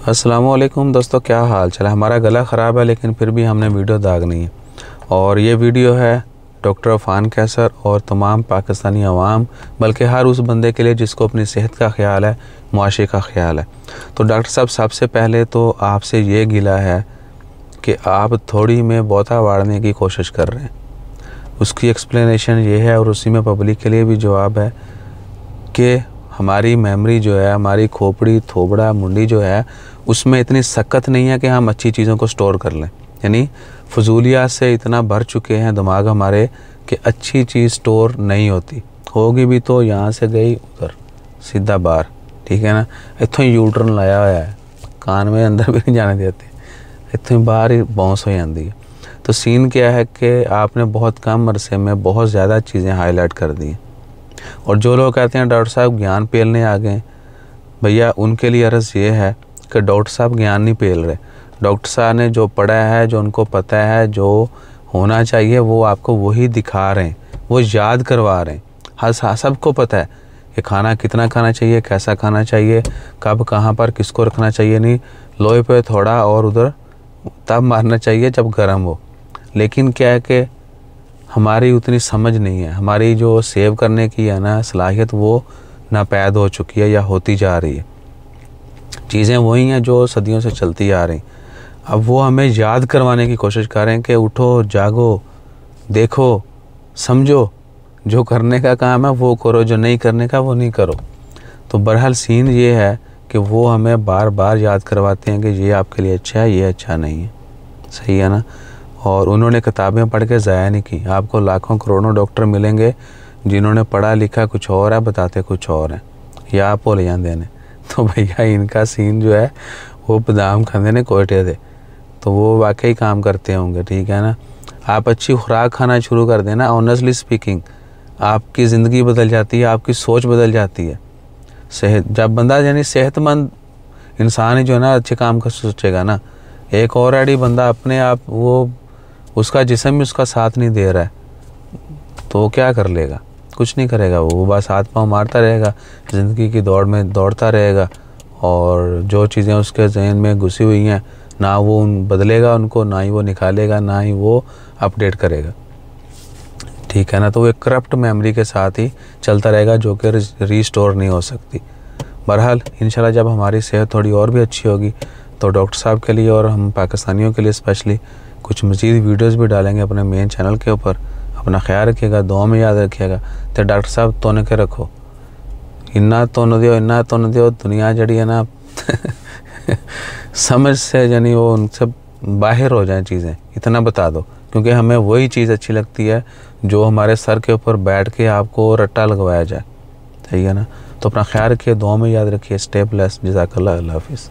अस्सलामुअलैकुम दोस्तों, क्या हाल चाल है। हमारा गला ख़राब है लेकिन फिर भी हमने वीडियो दागनी है। और ये वीडियो है डॉक्टर अफान कैसर और तमाम पाकिस्तानी अवाम, बल्कि हर उस बंदे के लिए जिसको अपनी सेहत का ख्याल है, मुआशरे का ख्याल है। तो डॉक्टर साहब, सबसे पहले तो आपसे ये गिला है कि आप थोड़ी में बहुता वाड़ने की कोशिश कर रहे हैं। उसकी एक्सप्लेनेशन ये है और उसी में पब्लिक के लिए भी जवाब है कि हमारी मेमोरी जो है, हमारी खोपड़ी, थोबड़ा, मुंडी जो है, उसमें इतनी सख्त नहीं है कि हम अच्छी चीज़ों को स्टोर कर लें। यानी फजूलियात से इतना भर चुके हैं दिमाग हमारे कि अच्छी चीज़ स्टोर नहीं होती। होगी भी तो यहाँ से गई उधर सीधा बाहर, ठीक है ना। इतों ही यूटर्न लाया हुआ है, कान में अंदर भी नहीं जाने देते, इतों ही बाहर ही बाउंस हो जाती है। तो सीन क्या है कि आपने बहुत कम अरसे में बहुत ज़्यादा चीज़ें हाईलाइट कर दी। और जो लोग कहते हैं डॉक्टर साहब ज्ञान पेलने आ गए, भैया उनके लिए अर्ज़ ये है कि डॉक्टर साहब ज्ञान नहीं पेल रहे। डॉक्टर साहब ने जो पढ़ा है, जो उनको पता है, जो होना चाहिए, वो आपको वही दिखा रहे हैं, वो याद करवा रहे हैं। हाँ, सबको पता है कि खाना कितना खाना चाहिए, कैसा खाना चाहिए, कब कहाँ पर किसको रखना चाहिए। नहीं, लोहे पे थोड़ा और उधर तब मारना चाहिए जब गर्म हो। लेकिन क्या है कि हमारी उतनी समझ नहीं है, हमारी जो सेव करने की है ना सलाहियत, वो नापैद हो चुकी है या होती जा रही है। चीज़ें वही हैं जो सदियों से चलती आ रही। अब वो हमें याद करवाने की कोशिश कर रहे हैं कि उठो, जागो, देखो, समझो, जो करने का काम है वो करो, जो नहीं करने का वो नहीं करो। तो बहरहाल सीन ये है कि वो हमें बार बार याद करवाते हैं कि ये आपके लिए अच्छा है, ये अच्छा नहीं है। सही है ना। और उन्होंने किताबें पढ़ के ज़ाया नहीं की। आपको लाखों करोड़ों डॉक्टर मिलेंगे जिन्होंने पढ़ा लिखा कुछ और है, बताते कुछ और हैं, या आप ले जाते हैं। तो भैया इनका सीन जो है वो बादाम खाते ने कोयटे दे, तो वो वाकई काम करते होंगे, ठीक है ना। आप अच्छी खुराक खाना शुरू कर देना, ऑनेस्टली स्पीकिंग आपकी ज़िंदगी बदल जाती है, आपकी सोच बदल जाती है। सेहत जब बंदा यानी सेहतमंद इंसान ही जो है ना अच्छे काम का सोचेगा ना, एक ऑलरेडी बंदा अपने आप वो उसका जिस्म भी उसका साथ नहीं दे रहा है, तो वो क्या कर लेगा? कुछ नहीं करेगा। वो बस हाथ पांव मारता रहेगा, ज़िंदगी की दौड़ में दौड़ता रहेगा। और जो चीज़ें उसके जहन में घुसी हुई हैं, ना वो बदलेगा उनको, ना ही वो निकालेगा, ना ही वो अपडेट करेगा, ठीक है ना। तो वो एक करप्ट मेमोरी के साथ ही चलता रहेगा जो कि रीस्टोर नहीं हो सकती। बहरहाल इंशाल्लाह जब हमारी सेहत थोड़ी और भी अच्छी होगी तो डॉक्टर साहब के लिए और हम पाकिस्तानियों के लिए स्पेशली कुछ मज़ीद वीडियोस भी डालेंगे अपने मेन चैनल के ऊपर। अपना ख्याल रखिएगा, दुआ में याद रखिएगा। तो डॉक्टर साहब तोने के रखो, इन्ना तोन दियो, दुनिया जड़ी है ना समझ से यानी वो उनसे बाहर हो जाए चीज़ें, इतना बता दो। क्योंकि हमें वही चीज़ अच्छी लगती है जो हमारे सर के ऊपर बैठ के आपको रट्टा लगवाया जाए, सही है ना। तो अपना ख्याल रखिए, दुआ में याद रखिए। Stay blessed. जज़ाकल्लाह। अल्लाह हाफ़िज़।